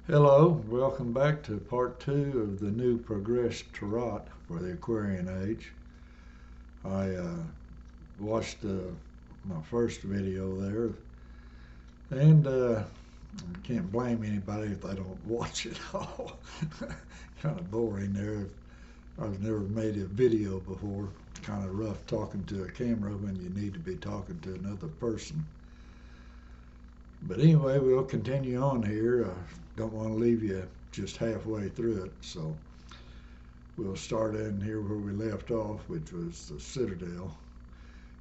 Hello, welcome back to part 2 of the new Progressed Tarot for the Aquarian age. I watched my first video there, and I can't blame anybody if they don't watch it all. Kind of boring there. I've never made a video before. Kind of rough talking to a camera when you need to be talking to another person. But anyway, we'll continue on here. I don't want to leave you just halfway through it, so we'll start in here where we left off, which was the Citadel.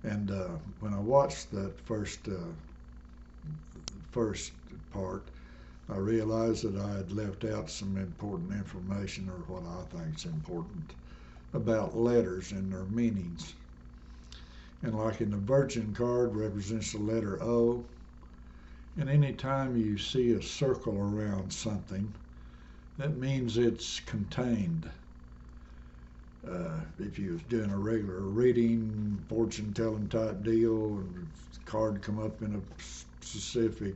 And when I watched that first part, I realized that I had left out some important information, or what I think is important, about letters and their meanings. And like in the Virgin card represents the letter O, and anytime you see a circle around something, that means it's contained. If you was doing a regular reading, fortune telling type deal, and the card come up in a specific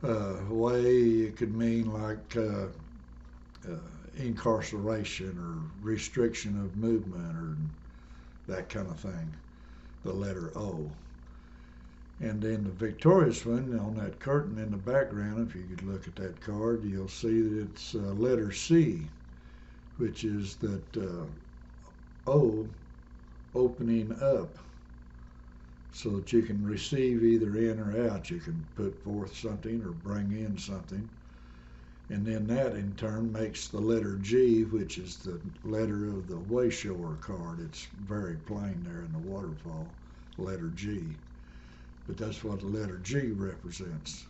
way, it could mean like incarceration or restriction of movement or that kind of thing, the letter O. And then the victorious one on that curtain in the background, if you could look at that card, you'll see that it's letter C, which is that O, opening up, so that you can receive either in or out. You can put forth something or bring in something. And then that in turn makes the letter G, which is the letter of the Wayshower card. It's very plain there in the waterfall, letter G. But that's what the letter G represents.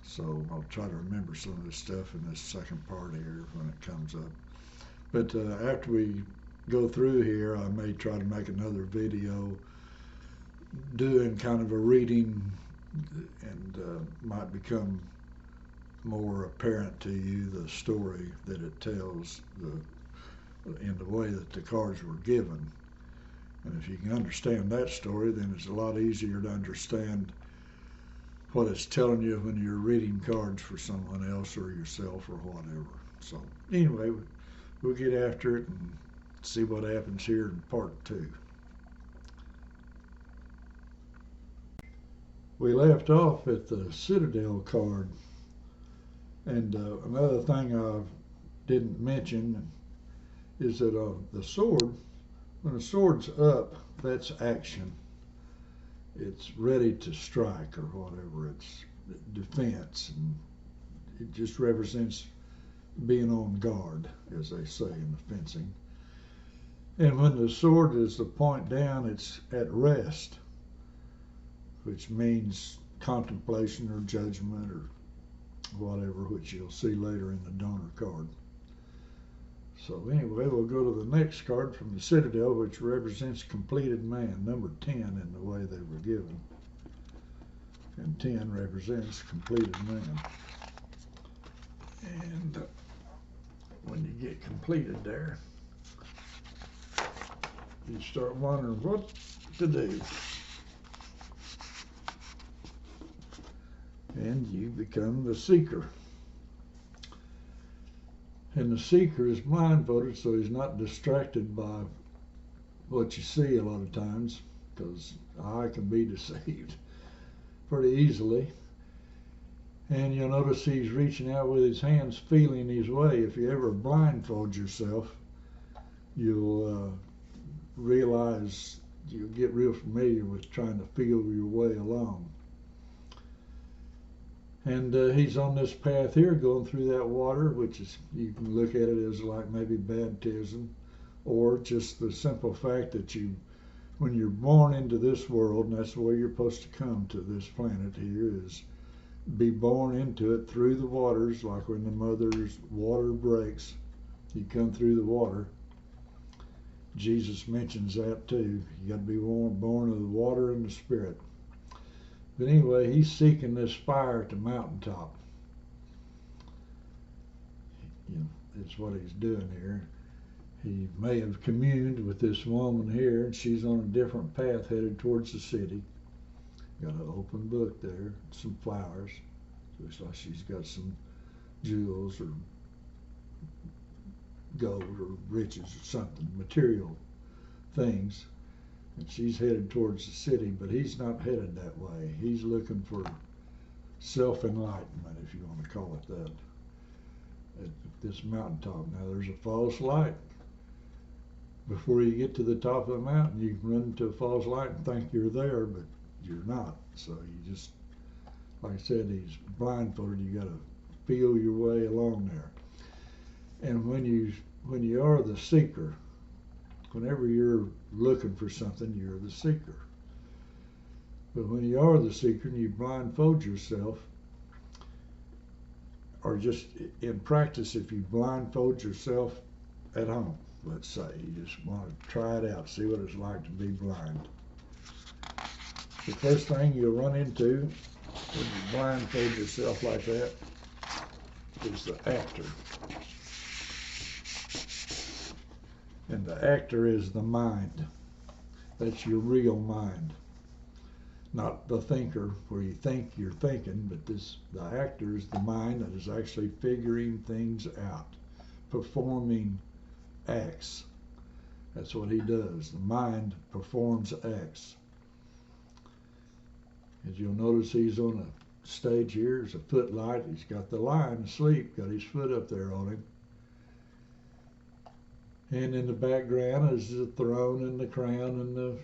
So I'll try to remember some of this stuff in this second part here when it comes up. But after we go through here, I may try to make another video doing kind of a reading, and might become more apparent to you the story that it tells in the way that the cards were given. And if you can understand that story, then it's a lot easier to understand what it's telling you when you're reading cards for someone else or yourself or whatever. So anyway, we'll get after it and see what happens here in part 2. We left off at the Citadel card, and another thing I didn't mention is that the sword, when the sword's up, that's action. It's ready to strike or whatever. It's defense, and it just represents being on guard, as they say in the fencing. And when the sword is the point down, it's at rest, which means contemplation or judgment or whatever, which you'll see later in the donor card. So anyway, we'll go to the next card from the Citadel, which represents completed man, number 10 in the way they were given. And 10 represents completed man. And when you get completed there, you start wondering what to do. And you become the seeker. And the seeker is blindfolded, so he's not distracted by what you see a lot of times, because the eye can be deceived pretty easily. And you'll notice he's reaching out with his hands, feeling his way. If you ever blindfold yourself, you'll realize, you'll get real familiar with trying to feel your way along. And he's on this path here going through that water, which is, you can look at it as like maybe baptism, or just the simple fact that when you're born into this world, and that's the way you're supposed to come to this planet here, is be born into it through the waters, like when the mother's water breaks, you come through the water. Jesus mentions that too. You got to be born of the water and the Spirit. But anyway, he's seeking this fire at the mountaintop. That's what he's doing here. He may have communed with this woman here, and she's on a different path headed towards the city. Got an open book there, some flowers. Looks like she's got some jewels or gold or riches or something, material things. And she's headed towards the city, but he's not headed that way. He's looking for self-enlightenment, if you want to call it that, at this mountaintop. Now, there's a false light. Before you get to the top of the mountain, you can run into a false light and think you're there, but you're not. So you just, like I said, he's blindfolded. You got to feel your way along there. And when you are the seeker, whenever you're looking for something, you're the seeker. But when you are the seeker and you blindfold yourself, or just in practice, if you blindfold yourself at home, let's say, you just want to try it out, see what it's like to be blind. The first thing you'll run into when you blindfold yourself like that is the actor. And the actor is the mind. That's your real mind. Not the thinker, where you think you're thinking, but the actor is the mind that is actually figuring things out, performing acts. That's what he does. The mind performs acts. As you'll notice, he's on a stage here. There's a footlight. He's got the lion asleep, got his foot up there on him. And in the background is the throne and the crown and the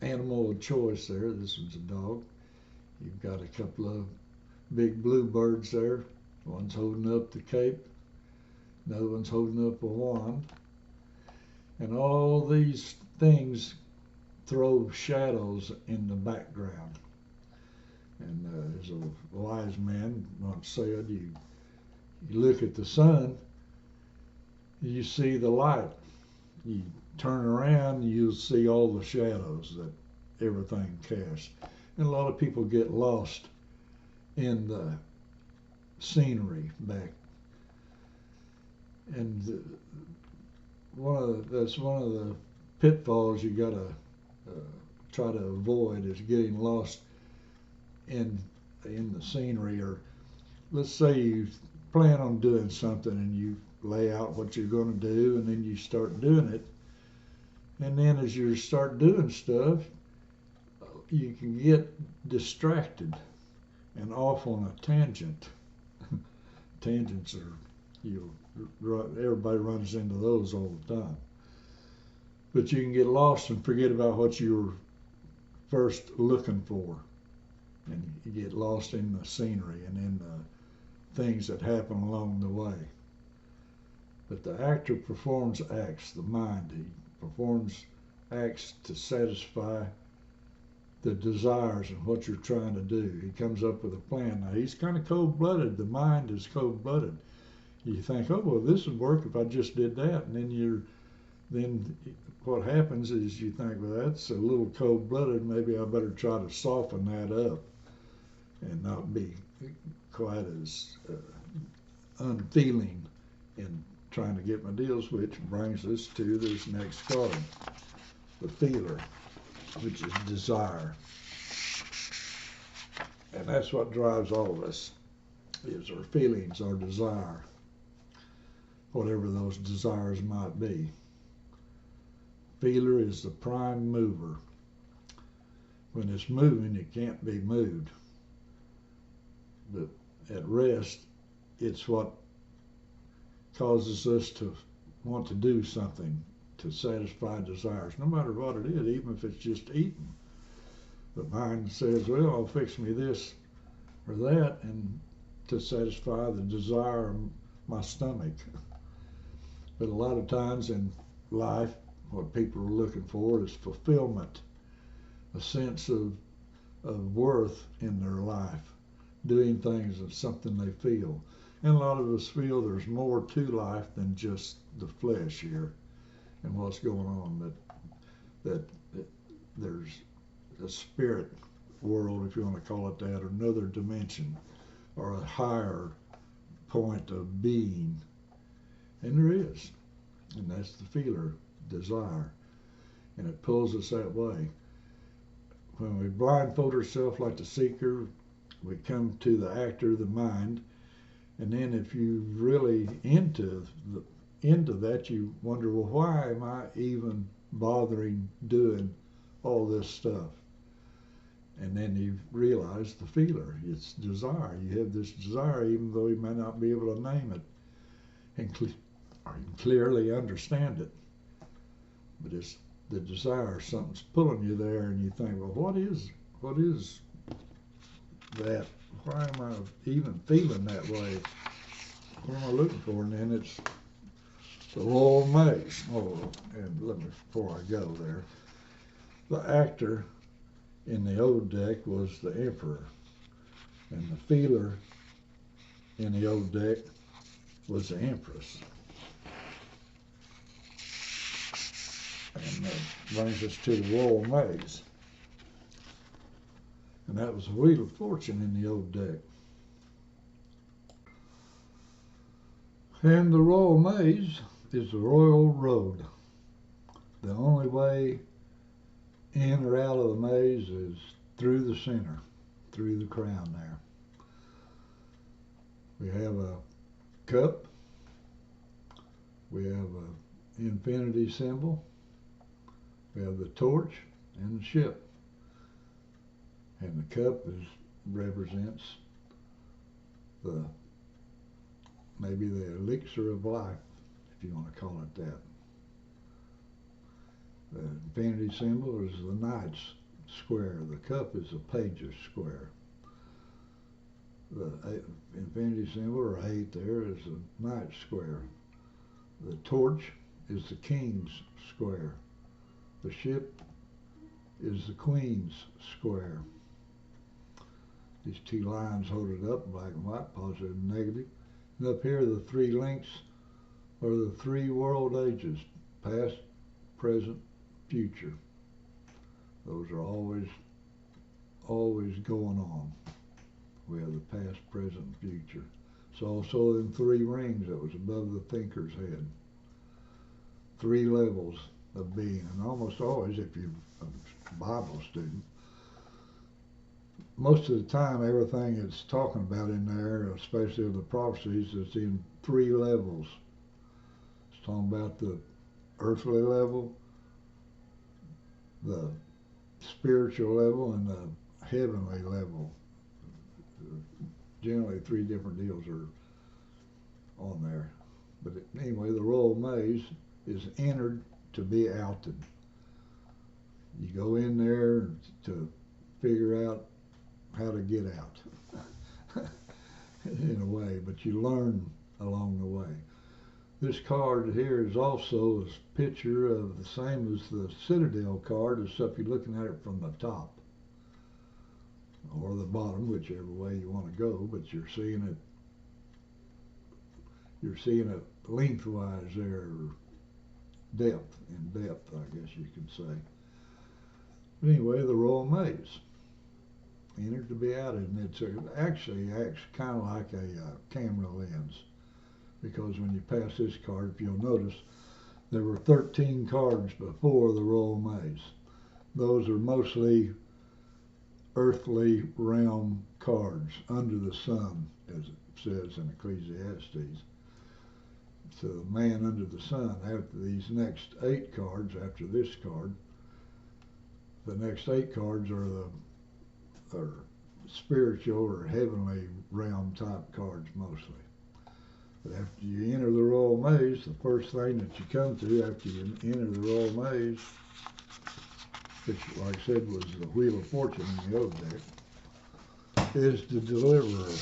animal of choice there. This one's a dog. You've got a couple of big blue birds there. One's holding up the cape. Another one's holding up a wand. And all these things throw shadows in the background. And as a wise man once said, you look at the sun, you see the light. You turn around, you'll see all the shadows that everything casts. And a lot of people get lost in the scenery back. And that's one of the pitfalls you got to try to avoid, is getting lost in the scenery. Or let's say you plan on doing something and you lay out what you're going to do, and then you start doing it. And then as you start doing stuff, you can get distracted and off on a tangent. Tangents are, everybody runs into those all the time. But you can get lost and forget about what you were first looking for. And you get lost in the scenery and in the things that happen along the way. But the actor performs acts, the mind. He performs acts to satisfy the desires and what you're trying to do. He comes up with a plan. Now, he's kind of cold-blooded. The mind is cold-blooded. You think, oh, well, this would work if I just did that. And then what happens is you think, well, that's a little cold-blooded. Maybe I better try to soften that up and not be quite as unfeeling in trying to get my deals, which brings us to this next card, the feeler, which is desire. And that's what drives all of us, is our feelings, our desire, whatever those desires might be. Feeler is the prime mover. When it's moving, it can't be moved. But at rest, it's what causes us to want to do something to satisfy desires, no matter what it is, even if it's just eating. The mind says, well, I'll fix me this or that, and to satisfy the desire of my stomach. But a lot of times in life, what people are looking for is fulfillment, a sense of worth in their life, doing things that's something they feel. And a lot of us feel there's more to life than just the flesh here and what's going on, that there's a spirit world, if you want to call it that, or another dimension, or a higher point of being. And there is. And that's the feeler, desire. And it pulls us that way. When we blindfold ourselves like the seeker, we come to the actor, the mind, and then if you really into that, you wonder, well, why am I even bothering doing all this stuff? And then you realize the feeler, it's desire. You have this desire, even though you may not be able to name it and clearly understand it. But it's the desire, something's pulling you there, and you think, well, what is that? Why am I even feeling that way? What am I looking for? And then it's the royal maze. Oh, and let me, before I go there, the actor in the old deck was the emperor, and the feeler in the old deck was the empress. And that brings us to the royal maze. And that was the Wheel of Fortune in the old deck. And the royal maze is the royal road. The only way in or out of the maze is through the center, through the crown there. We have a cup. We have an infinity symbol. We have the torch and the ship. And the cup represents maybe the elixir of life, if you want to call it that. The infinity symbol is the knight's square. The cup is a page's square. The infinity symbol, or 8 there, is the knight's square. The torch is the king's square. The ship is the queen's square. These 2 lines hold it up, black and white, positive and negative. And up here, the 3 links are the 3 world ages, past, present, future. Those are always going on. We have the past, present, and future. It's also in 3 rings that was above the thinker's head. 3 levels of being, and almost always, if you're a Bible student, most of the time everything it's talking about in there, especially of the prophecies, is in 3 levels. It's talking about the earthly level, the spiritual level, and the heavenly level. Generally 3 different deals are on there. But anyway, the royal maze is entered to be outed. You go in there to figure out how to get out in a way, but you learn along the way. This card here is also a picture of the same as the Citadel card, except you're looking at it from the top or the bottom, whichever way you want to go, but you're seeing it lengthwise there, or depth, I guess you could say. But anyway, the royal maze, entered to be outed, and it actually acts kind of like a camera lens, because when you pass this card, if you'll notice, there were 13 cards before the royal maze. Those are mostly earthly realm cards, under the sun, as it says in Ecclesiastes. So the man under the sun. After these next 8 cards, after this card, the next 8 cards are spiritual or heavenly realm type cards mostly. But after you enter the royal maze, the first thing that you come to after you enter the royal maze, which, like I said, was the Wheel of Fortune in the old deck, is the Deliverer.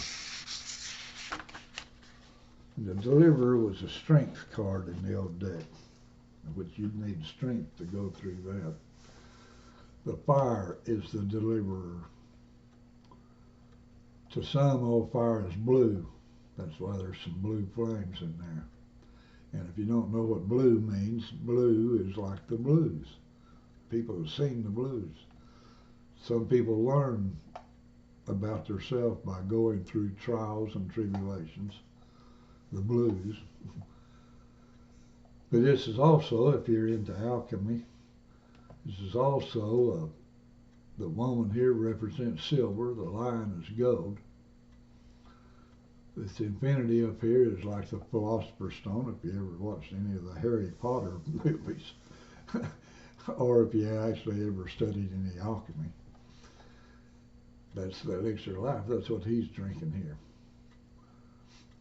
The Deliverer was a strength card in the old deck, which you'd need strength to go through that. The fire is the Deliverer. To some, all fire is blue. That's why there's some blue flames in there. And if you don't know what blue means, blue is like the blues. People have seen the blues. Some people learn about themselves by going through trials and tribulations, the blues. But this is also, if you're into alchemy, this is also The woman here represents silver, the lion is gold. This infinity up here is like the Philosopher's Stone, if you ever watched any of the Harry Potter movies, or if you actually ever studied any alchemy. That's the elixir of life. That's what he's drinking here.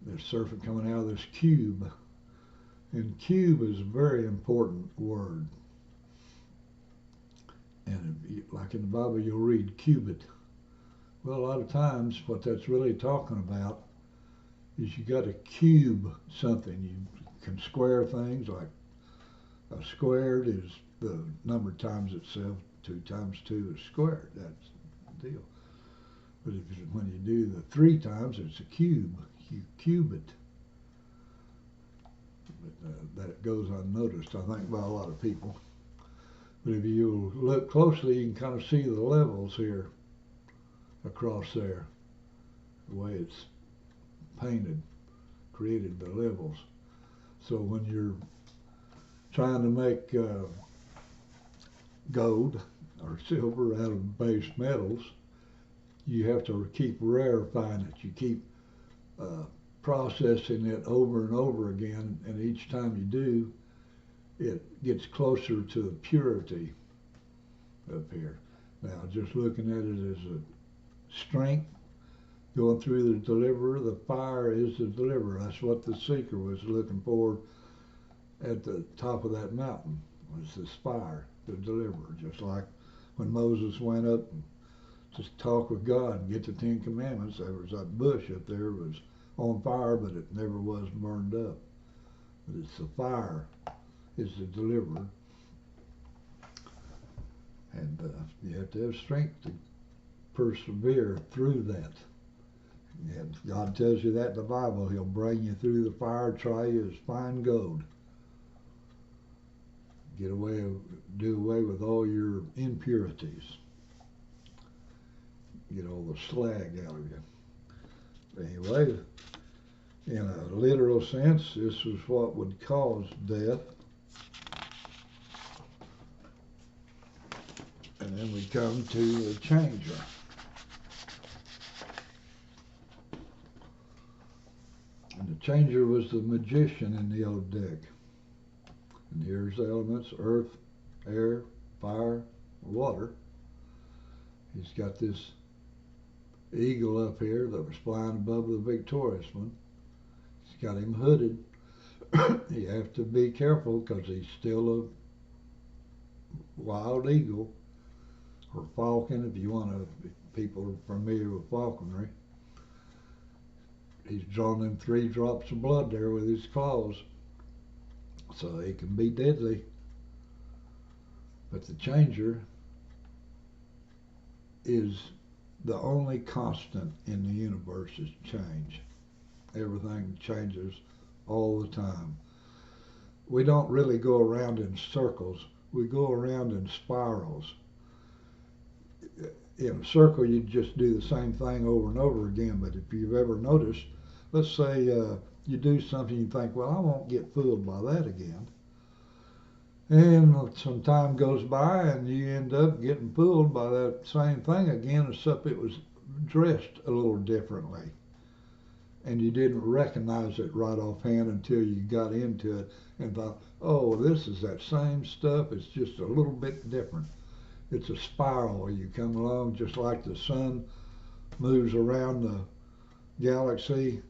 There's serpent coming out of this cube. And cube is a very important word. And if you, like in the Bible, you'll read cubit. Well, a lot of times what that's really talking about is you got to cube something. You can square things, like a squared is the number times itself. 2 times 2 is squared. That's the deal. But when you do the 3 times, it's a cube. You cube it. But, that goes unnoticed, I think, by a lot of people. But if you look closely, you can kind of see the levels here across there. The way it's painted, created the levels. So when you're trying to make gold or silver out of base metals, you have to keep rarefying it. You keep processing it over and over again, and each time you do, it gets closer to the purity up here. Now, just looking at it as a strength going through the deliverer, the fire is the deliverer. That's what the seeker was looking for at the top of that mountain, was this fire, the deliverer. Just like when Moses went up to talk with God and get the 10 Commandments, there was that bush up there was on fire, but it never was burned up. But it's the fire is the deliverer. And you have to have strength to persevere through that. And God tells you that in the Bible. He'll bring you through the fire, try you as fine gold. Do away with all your impurities. Get all the slag out of you. Anyway, in a literal sense, this is what would cause death. And then we come to the changer. And the changer was the magician in the old deck. And here's the elements: earth, air, fire, water. He's got this eagle up here that was flying above the victorious one. He's got him hooded. You have to be careful because he's still a wild eagle, or falcon if you want to. People are familiar with falconry. He's drawn them 3 drops of blood there with his claws, so he can be deadly. But the changer is the only constant in the universe is change. Everything changes all the time. We don't really go around in circles. We go around in spirals. In a circle, you just do the same thing over and over again. But if you've ever noticed, let's say you do something, you think, well, I won't get fooled by that again. And some time goes by and you end up getting fooled by that same thing again, except it was dressed a little differently. And you didn't recognize it right offhand until you got into it and thought, oh, this is that same stuff, it's just a little bit different. It's a spiral. You come along just like the sun moves around the galaxy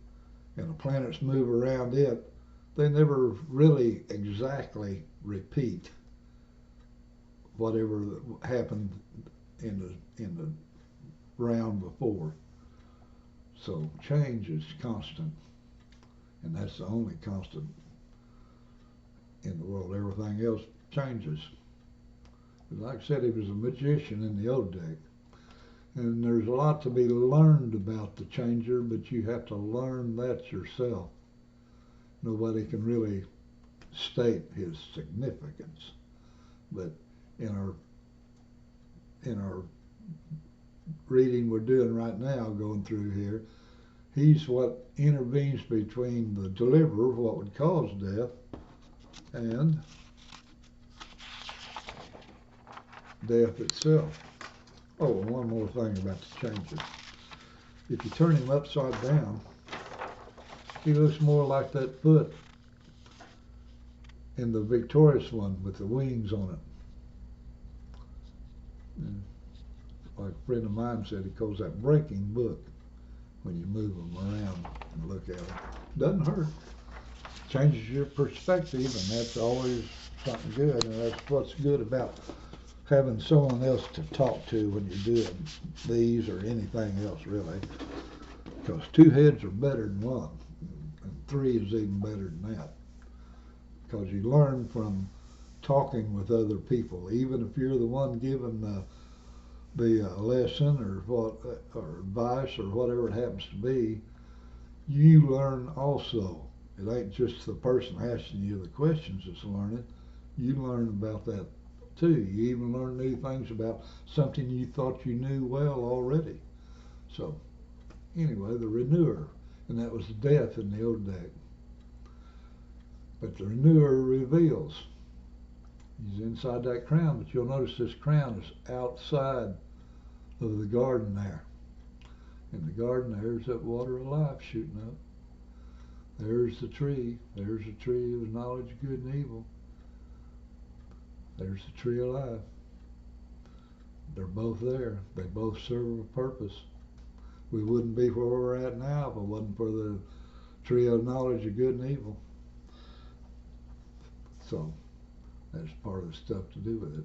and the planets move around it. They never really exactly repeat whatever happened in the round before. So change is constant, and that's the only constant in the world. Everything else changes. But like I said, he was a magician in the old deck. And there's a lot to be learned about the changer, but you have to learn that yourself. Nobody can really state his significance. But in our reading we're doing right now, going through here, he's what intervenes between the deliverer, what would cause death, and death itself. Oh, and one more thing about the changes. If you turn him upside down, he looks more like that foot in the victorious one with the wings on it. And like a friend of mine said, he calls that breaking book when you move them around and look at them. Doesn't hurt. Changes your perspective, and that's always something good. And that's what's good about having someone else to talk to when you're doing these or anything else, really. Because two heads are better than one, and three is even better than that. Because you learn from talking with other people, even if you're the one giving the lesson or advice or whatever it happens to be. You learn also. It ain't just the person asking you the questions that's learning. You learn about that too. You even learn new things about something you thought you knew well already. So anyway, the renewer, and that was death in the old deck. But the renewer reveals. He's inside that crown, but you'll notice this crown is outside of the garden there. In the garden, there's that water of life shooting up. There's the tree. There's the tree of knowledge of good and evil. There's the tree of life. They're both there. They both serve a purpose. We wouldn't be where we're at now if it wasn't for the tree of knowledge of good and evil. So that's part of the stuff to do with it.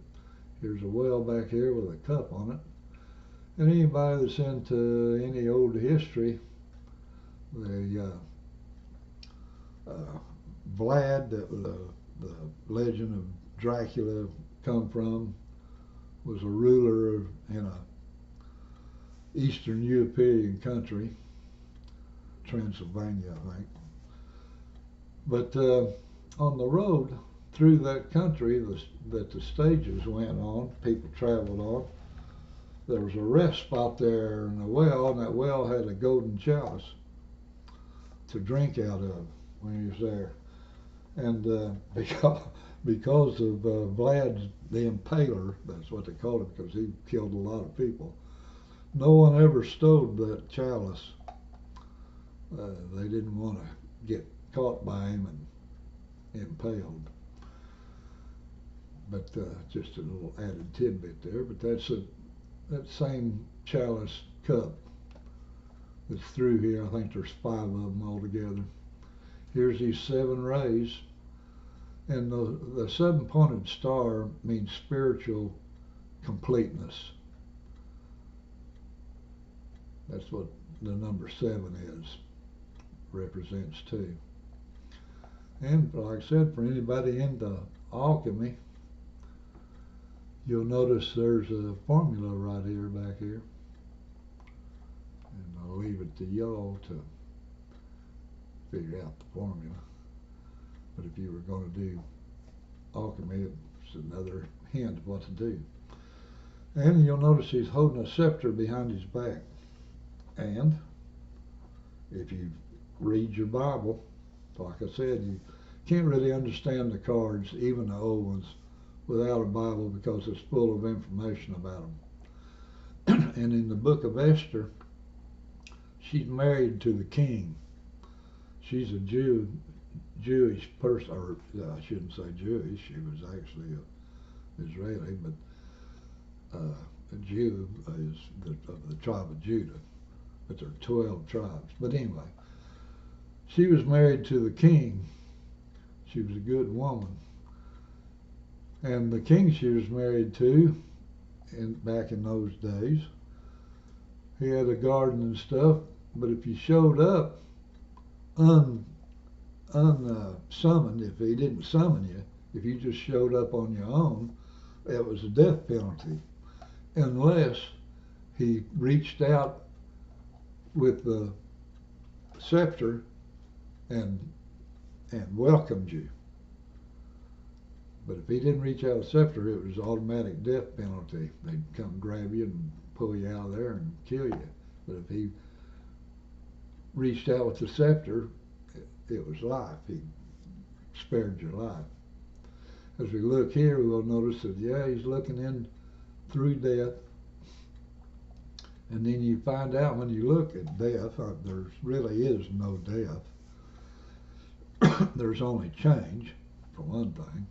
Here's a well back here with a cup on it. And anybody that's into any old history, the Vlad, that the legend of Dracula come from, was a ruler in a Eastern European country, Transylvania, I think. But on the road through that country that the stages went on, people traveled on, there was a rest spot there in a well, and that well had a golden chalice to drink out of when he was there. And because of Vlad the Impaler, that's what they called him, because he killed a lot of people, no one ever stole that chalice. They didn't want to get caught by him and impaled. But just a little added tidbit there. But that's that same chalice cup that's through here. I think there's 5 of them altogether. Here's these 7 rays, and the 7-pointed star means spiritual completeness. That's what the number 7 represents too. And like I said, for anybody into alchemy, you'll notice there's a formula right here, back here. And I'll leave it to y'all to figure out the formula. But if you were going to do alchemy, it's another hint of what to do. And you'll notice he's holding a scepter behind his back. And if you read your Bible, like I said, you can't really understand the cards, even the old ones, without a Bible, because it's full of information about them. And in the book of Esther, she's married to the king. She's a Jewish person, or I shouldn't say Jewish, she was actually an Israeli, but a Jew is of the tribe of Judah, but there are 12 tribes. But anyway, she was married to the king. She was a good woman. And the king she was married to, back in those days, he had a garden and stuff, but if you showed up unsummoned, if he didn't summon you, if you just showed up on your own, it was a death penalty, unless he reached out with the scepter and welcomed you. But if he didn't reach out with the scepter, it was automatic death penalty. They'd come grab you and pull you out of there and kill you. But if he reached out with the scepter, it was life. He spared your life. As we look here, we'll notice that, yeah, he's looking in through death, And then you find out when you look at death, there really is no death. There's only change, for one thing.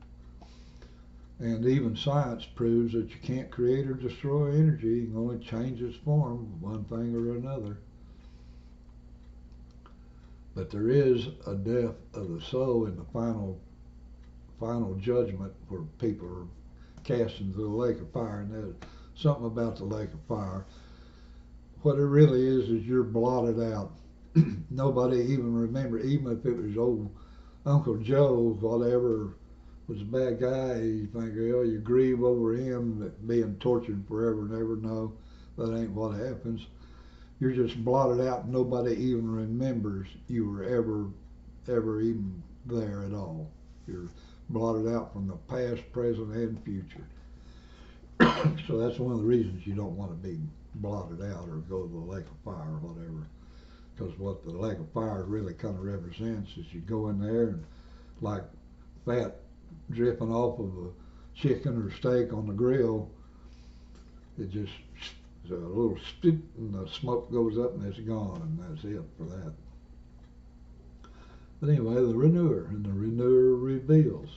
And even science proves that you can't create or destroy energy. You can only change its form, one thing or another. But there is a death of the soul in the final judgment, where people are cast into the lake of fire. And there's something about the lake of fire. What it really is you're blotted out. Nobody even remember, even if it was old Uncle Joe, whatever, was a bad guy. You think, well, you grieve over him being tortured forever and ever. No, that ain't what happens. You're just blotted out. Nobody even remembers you were ever even there at all. You're blotted out from the past, present, and future. So that's one of the reasons you don't want to be blotted out or go to the lake of fire or whatever. Because what the lake of fire really kind of represents is you go in there and like fat dripping off of a chicken or steak on the grill, it just a little spit and the smoke goes up and it's gone, and that's it for that. But anyway, the renewer, and the renewer reveals.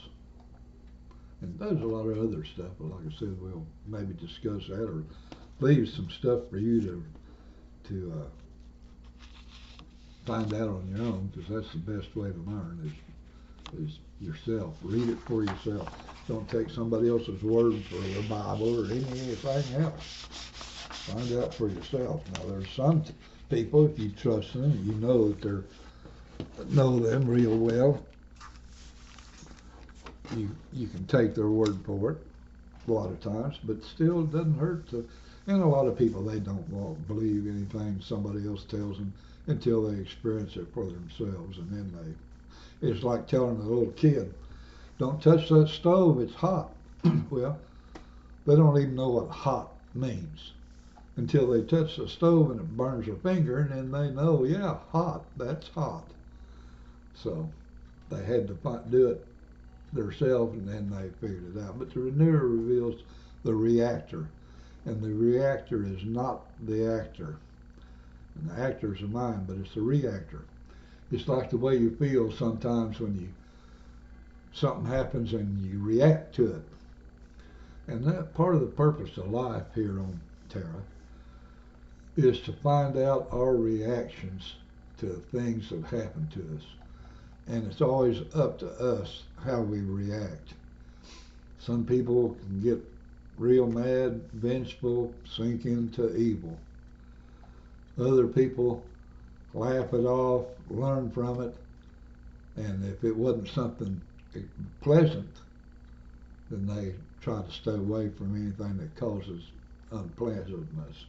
And there's a lot of other stuff, but like I said, we'll maybe discuss that or leave some stuff for you to find out on your own, because that's the best way to learn is yourself. Read it for yourself. Don't take somebody else's word for the Bible or anything else. Find out for yourself. Now, there's some people, if you trust them, you know that know them real well, you can take their word for it a lot of times, but still it doesn't hurt to. And a lot of people, they don't believe anything somebody else tells them until they experience it for themselves, and then it's like telling a little kid, don't touch that stove, it's hot. Well, they don't even know what hot means until they touch the stove and it burns their finger, and then they know, yeah, hot, that's hot. So they had to do it themselves, and then they figured it out. But the renewer reveals the reactor, and the reactor is not the actor. And the actor's the mind, but it's the reactor. It's like the way you feel sometimes when something happens and you react to it. And that part of the purpose of life here on Terra is to find out our reactions to things that happen to us. And it's always up to us how we react. Some people can get real mad, vengeful, sink into evil. Other people laugh it off, learn from it, and if it wasn't something pleasant, then they try to stay away from anything that causes unpleasantness.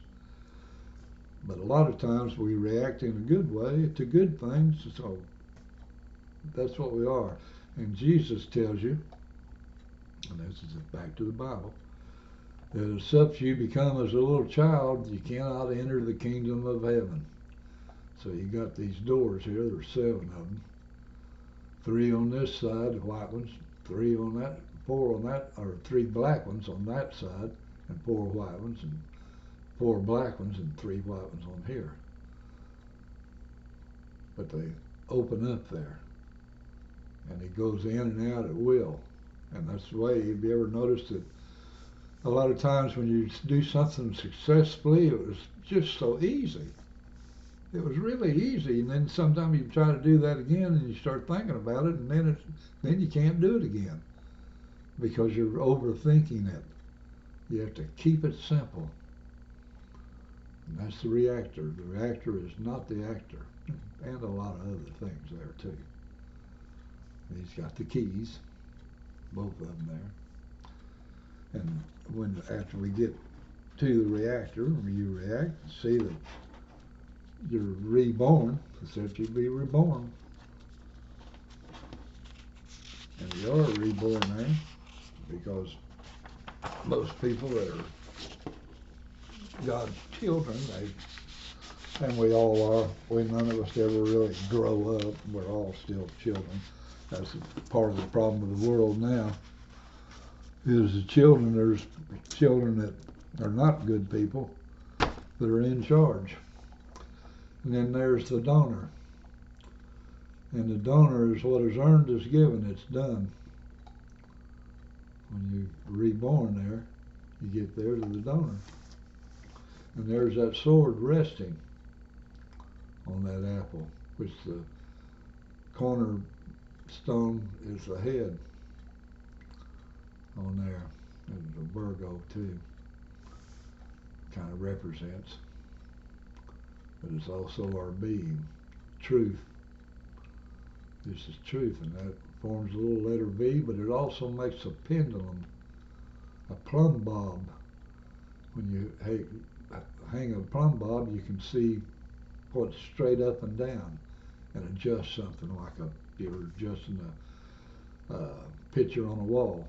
But a lot of times we react in a good way to good things, so that's what we are. And Jesus tells you, and this is back to the Bible, that as such you become as a little child, you cannot enter the kingdom of heaven. So you got these doors here, there's 7 of them. 3 on this side, the white ones, 3 on that, 4 on that, or 3 black ones on that side, and 4 white ones, and 4 black ones, and 3 white ones on here. But they open up there, and it goes in and out at will. And that's the way. Have you ever noticed that a lot of times when you do something successfully, it was just so easy. It was really easy, and then sometimes you try to do that again, and you start thinking about it, and then you can't do it again because you're overthinking it. You have to keep it simple. And that's the reactor. The reactor is not the actor, and a lot of other things there too. He's got the keys, both of them there. And after we get to the reactor, when you react, see that you're reborn. It's that you be reborn. And you are reborn now, because most people that are God's children, and we all are, none of us ever really grow up. We're all still children. That's part of the problem of the world now, is there's children that are not good people, that are in charge. And then there's the donor. And the donor is what is earned is given. It's done. When you're reborn there, you get there to the donor. And there's that sword resting on that apple, which the cornerstone is the head on there. And the Virgo too kind of represents. But it's also our being, truth. This is truth, and that forms a little letter V, but it also makes a pendulum, a plumb bob. When you hang a plumb bob, you can see what's straight up and down and adjust something, like you're adjusting a picture on a wall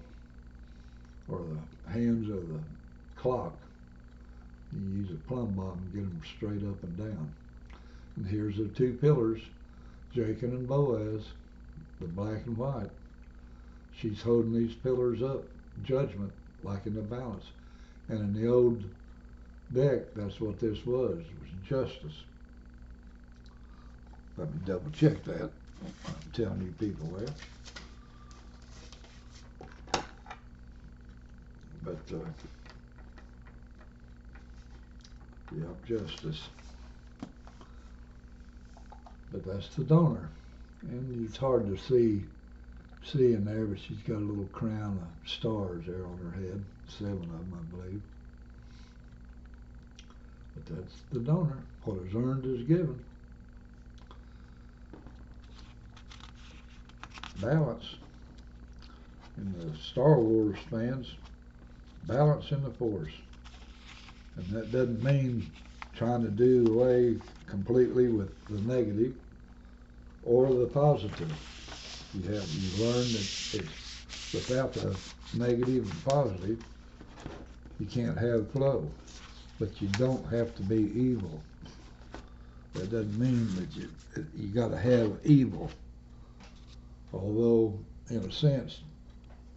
or the hands of the clock. You use a plumb bob and get them straight up and down. And here's the two pillars, Jacob and Boaz, the black and white. She's holding these pillars up, judgment, like in the balance. And in the old deck, that's what this was. It was justice. Let me double check that. I'm telling you people there. But, yeah, justice. But that's the donor. And it's hard to see in there, but she's got a little crown of stars there on her head. 7 of them, I believe. But that's the donor. What is earned is given. Balance. In the Star Wars fans, balance in the Force. And that doesn't mean trying to do away completely with the negative or the positive. You learn that it's without the negative and positive, you can't have flow. But you don't have to be evil. That doesn't mean that you got to have evil. Although, in a sense,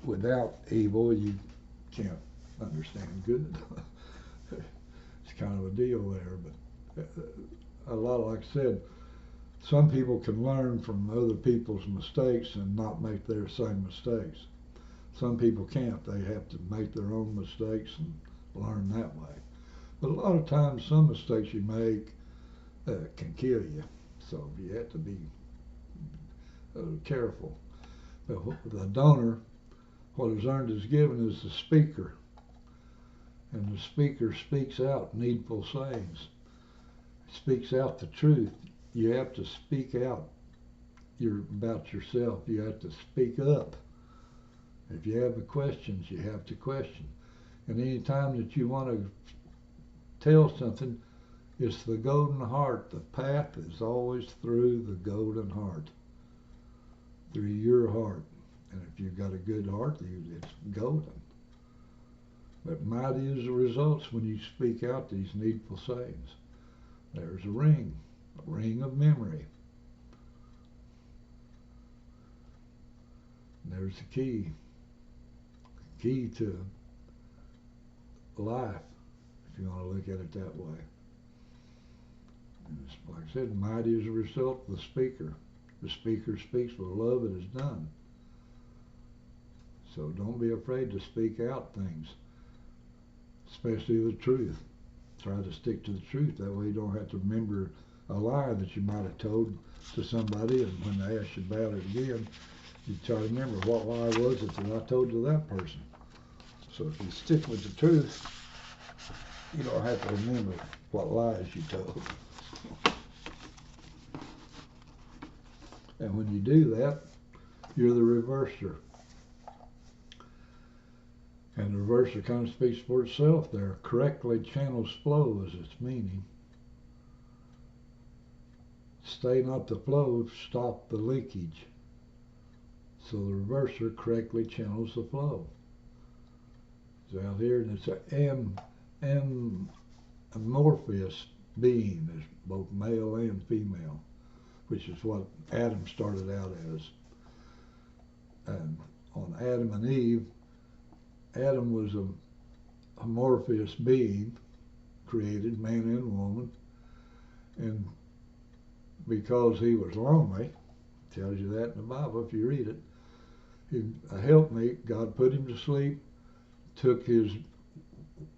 without evil, you can't understand good. It's kind of a deal there. But a lot, like I said, some people can learn from other people's mistakes and not make their same mistakes. Some people can't. They have to make their own mistakes and learn that way. But a lot of times, some mistakes you make can kill you. So you have to be careful. But the donor, what is earned is given, is the speaker. And the speaker speaks out needful sayings. Speaks out the truth. You have to speak out about yourself. You have to speak up. If you have questions, you have to question. And any time that you want to tell something, it's the golden heart. The path is always through the golden heart, through your heart. And if you've got a good heart, it's golden. But mighty is the results when you speak out these needful sayings. There's a ring of memory. And there's the key to life, if you want to look at it that way. And it's, like I said, mighty is the result of the speaker. The speaker speaks with love, it is done. So don't be afraid to speak out things, especially the truth. Try to stick to the truth. That way you don't have to remember a lie that you might have told to somebody, and when they ask you about it again, you try to remember what lie was it that I told to that person. So if you stick with the truth, you don't have to remember what lies you told. And when you do that, you're the reverser. And the reverser kind of speaks for itself there. Correctly channels flow is its meaning. Stay not the flow, stop the leakage. So the reverser correctly channels the flow. It's out here, and it's an amorphous being. There's both male and female, which is what Adam started out as. And on Adam and Eve, Adam was a amorphous being, created, man and woman, and because he was lonely, tells you that in the Bible if you read it, a helpmate, God put him to sleep, took his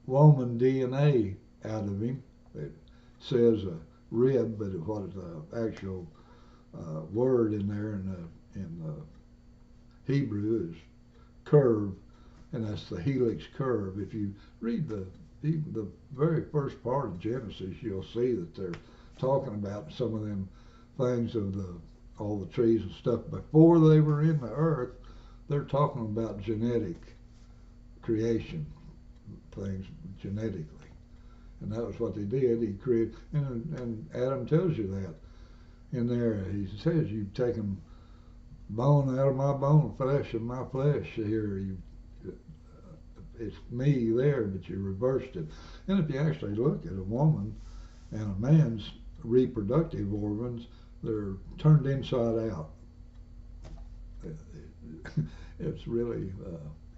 woman DNA out of him. It says a rib, but what is the actual word in there in the Hebrew is curve, and that's the helix curve. If you read the very first part of Genesis, you'll see that they're talking about some of them things of all the trees and stuff before they were in the earth. They're talking about genetic creation things genetically, and that was what they did. He created, and Adam tells you that in there. He says, "You've taken bone out of my bone, flesh of my flesh." Here, it's me there, but you reversed it. And if you actually look at a woman and a man's reproductive organs, they're turned inside out. It's really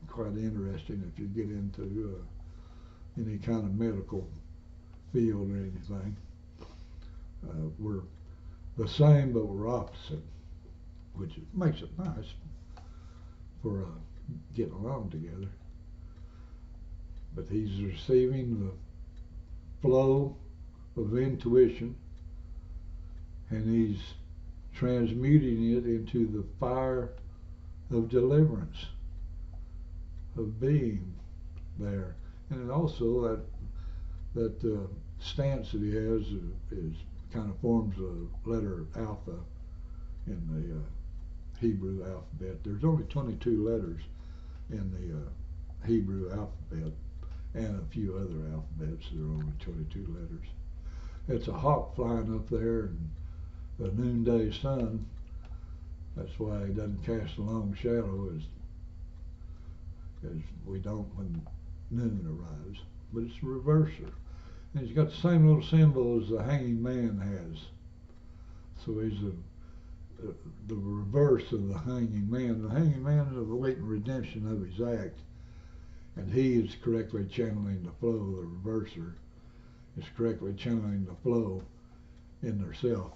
quite interesting if you get into any kind of medical field or anything. We're the same, but we're opposite, which makes it nice for getting along together. But he's receiving the flow of intuition, and he's transmuting it into the fire of deliverance, of being there. And also that stance that he has is kind of forms a letter alpha in the Hebrew alphabet. There's only 22 letters in the Hebrew alphabet, and a few other alphabets. There are only 22 letters. It's a hawk flying up there in the noonday sun. That's why he doesn't cast a long shadow as we don't when noon arrives. But it's a reverser. And he's got the same little symbol as the hanging man has. So he's the reverse of the hanging man. The hanging man is awaiting redemption of his act, and he is correctly channeling the flow. The reverser is correctly channeling the flow in their self.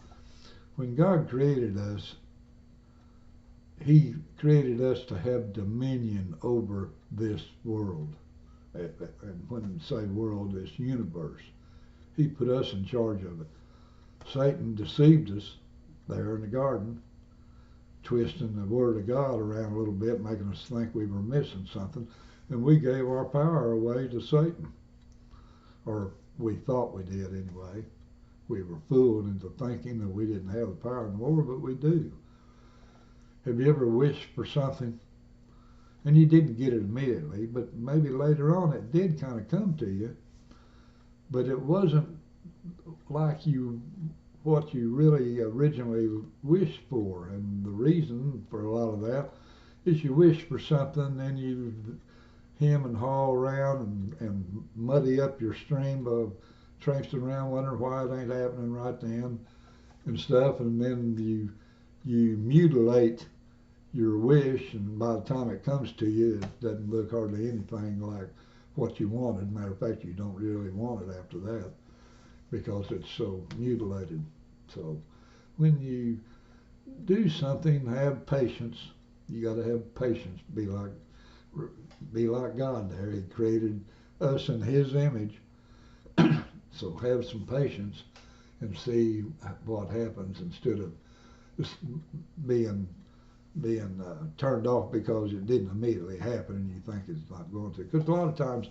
When God created us, he created us to have dominion over this world. And when I say world, this universe. He put us in charge of it. Satan deceived us there in the garden, twisting the word of God around a little bit, making us think we were missing something, and we gave our power away to Satan. Or we thought we did anyway. We were fooled into thinking that we didn't have the power anymore, but we do. Have you ever wished for something and you didn't get it immediately, but maybe later on it did kind of come to you, but it wasn't like what you really originally wished for? And the reason for a lot of that is you wish for something, then you hem and haw around and muddy up your stream of traipsing around wondering why it ain't happening right then and stuff, and then you mutilate your wish, and by the time it comes to you, it doesn't look hardly anything like what you wanted. Matter of fact, you don't really want it after that because it's so mutilated. So when you do something, have patience. You got to have patience. Be like God there. He created us in his image. So have some patience and see what happens instead of just being turned off because it didn't immediately happen and you think it's not going to. Because a lot of times,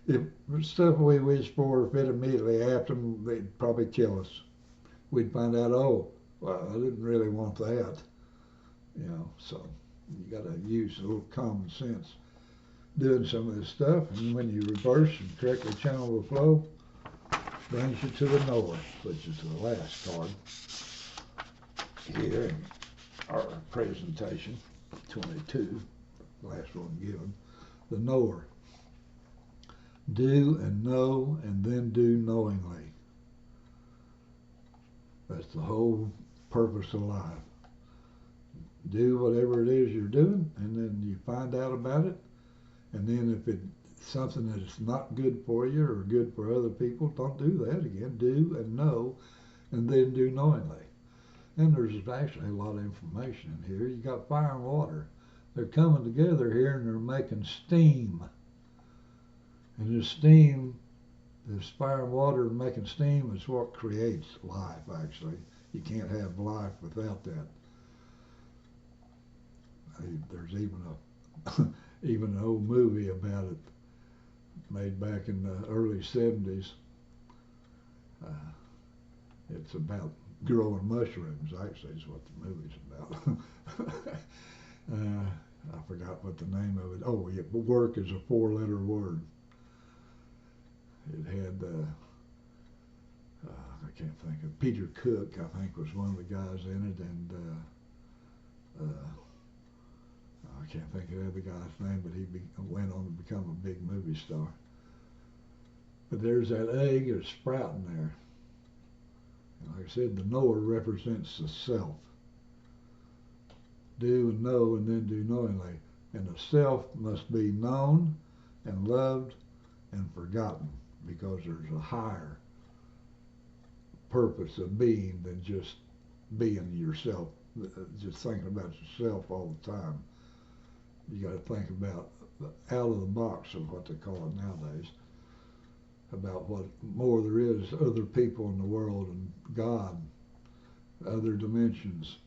if stuff we wish for, if it immediately happened, it'd probably kill us. We'd find out, oh, well, I didn't really want that. So you got to use a little common sense doing some of this stuff. And when you reverse and correctly channel the flow, brings you to the knower, which is the last card here in our presentation, 22, last one given. The knower. Do and know and then do knowingly. That's the whole purpose of life. Do whatever it is you're doing, and then you find out about it, and then if it something that is not good for you or good for other people, don't do that again. Do and know, and then do knowingly. And there's actually a lot of information in here. You got fire and water. They're coming together here and they're making steam. And this steam, this fire and water making steam is what creates life, actually. You can't have life without that. There's even an old movie about it made back in the early 70s. It's about growing mushrooms, actually, is what the movie's about. I forgot what the name of it. Oh, yeah, work is a 4-letter word. It had, I can't think of, Peter Cook, I think, was one of the guys in it, and I can't think of the other guy's name, but he went on to become a big movie star. But there's that egg that's sprouting there. And like I said, the knower represents the self. Do and know and then do knowingly. And the self must be known and loved and forgotten, because there's a higher purpose of being than just being yourself, just thinking about yourself all the time. You got to think about out of the box, of what they call it nowadays, about what more there is, other people in the world and God, other dimensions,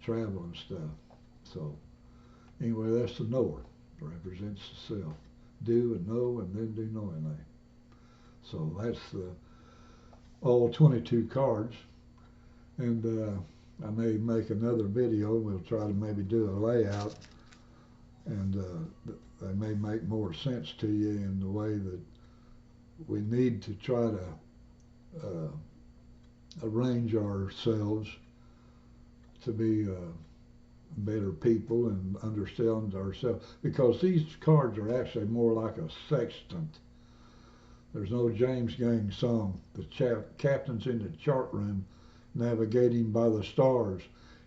travel and stuff. So anyway, that's the knower. It represents the self. Do and know and then do knowingly. So that's all 22 cards. And I may make another video. We'll try to maybe do a layout, and they may make more sense to you in the way that we need to try to arrange ourselves to be better people and understand ourselves, because these cards are actually more like a sextant. There's no James Gang song. The captain's in the chart room navigating by the stars.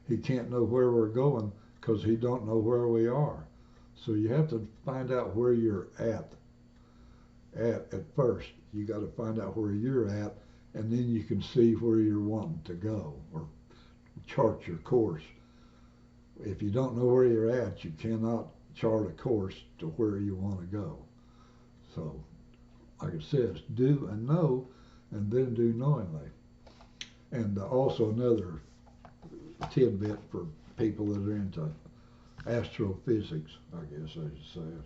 He can't know where we're going because he don't know where we are. So you have to find out where you're at first. You got to find out where you're at, and then you can see where you're wanting to go or chart your course. If you don't know where you're at, you cannot chart a course to where you want to go. So, like it says, do and know, and then do knowingly. And also another tidbit for people that are into astrophysics, I guess I should say it.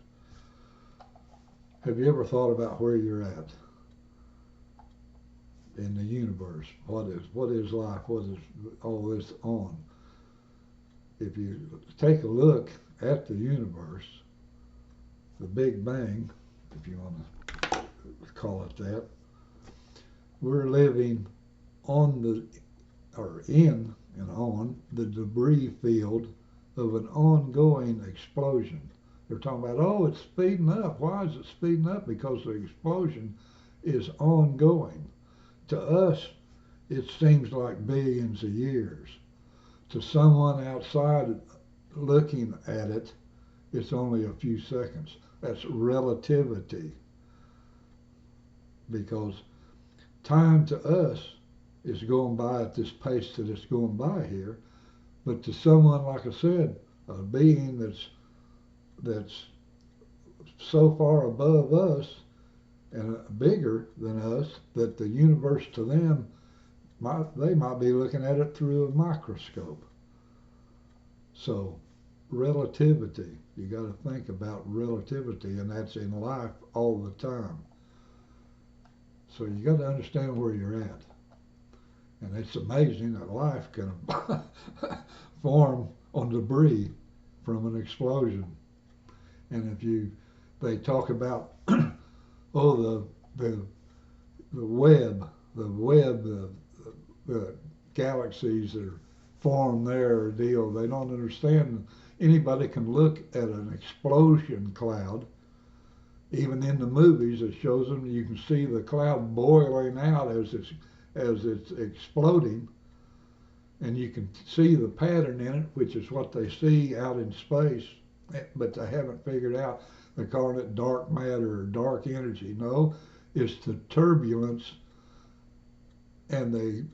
Have you ever thought about where you're at in the universe? What is life? What is all this on? If you take a look at the universe, the Big Bang, if you want to call it that, we're living on in and on the debris field of an ongoing explosion. They're talking about, oh, it's speeding up. Why is it speeding up? Because the explosion is ongoing. To us, it seems like billions of years. To someone outside looking at it, it's only a few seconds. That's relativity. Because time to us is going by at this pace that it's going by here, but to someone, like I said, a being that's so far above us and bigger than us that the universe to them, they might be looking at it through a microscope. So relativity, you got to think about relativity, and that's in life all the time. So you got to understand where you're at. And it's amazing that life can form on debris from an explosion. And they talk about, the web, the galaxies that are formed there or deal. They don't understand. Anybody can look at an explosion cloud. Even in the movies, it shows them. You can see the cloud boiling out as it's exploding, and you can see the pattern in it, which is what they see out in space. But they haven't figured out they're calling it dark matter or dark energy. No, it's the turbulence and the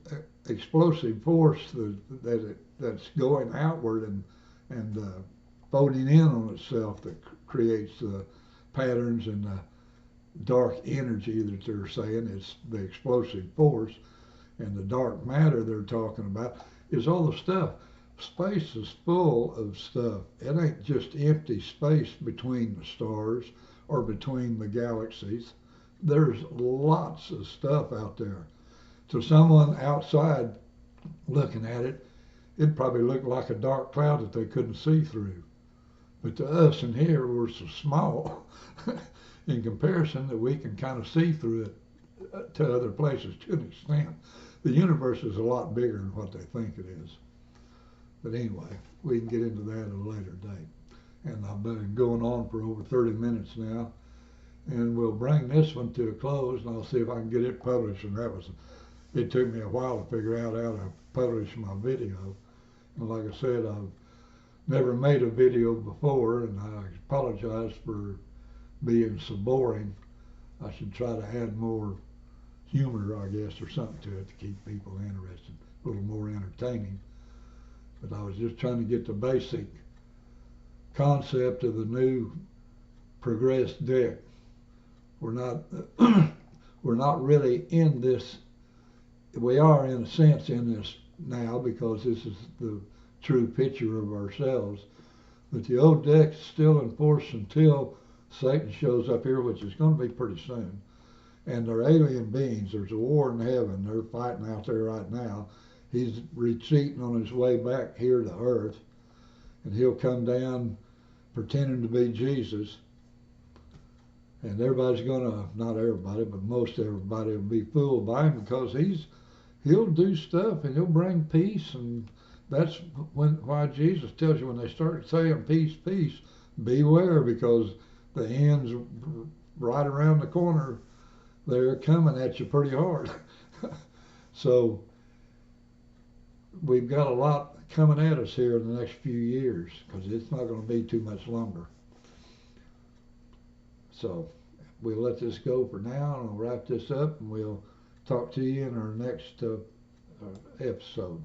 explosive force that's going outward and folding in on itself that creates the patterns and the dark energy that they're saying. It's the explosive force, and the dark matter they're talking about is all the stuff. Space is full of stuff. It ain't just empty space between the stars or between the galaxies. There's lots of stuff out there. To someone outside looking at it, it'd probably look like a dark cloud that they couldn't see through. But to us in here, we're so small in comparison that we can kind of see through it to other places to an extent. The universe is a lot bigger than what they think it is. But anyway, we can get into that at a later date. And I've been going on for over 30 minutes now. And we'll bring this one to a close, and I'll see if I can get it published. And it took me a while to figure out how to publish my video. And like I said, I've never made a video before, and I apologize for being so boring. I should try to add more humor, I guess, or something to it to keep people interested, a little more entertaining. But I was just trying to get the basic concept of the new progressed deck. We're not we're not really in this. We are in a sense in this now because this is the true picture of ourselves. But the old deck is still in force until Satan shows up here, which is going to be pretty soon. And they're alien beings. There's a war in heaven. They're fighting out there right now. He's retreating on his way back here to earth. And he'll come down pretending to be Jesus. And everybody's going to, not everybody, but most everybody will be fooled by him because he'll do stuff and he'll bring peace. And that's why Jesus tells you when they start saying peace, peace, beware, because the end's right around the corner. They're coming at you pretty hard. So we've got a lot coming at us here in the next few years because it's not going to be too much longer. So we'll let this go for now, and I'll wrap this up, and we'll talk to you in our next episode.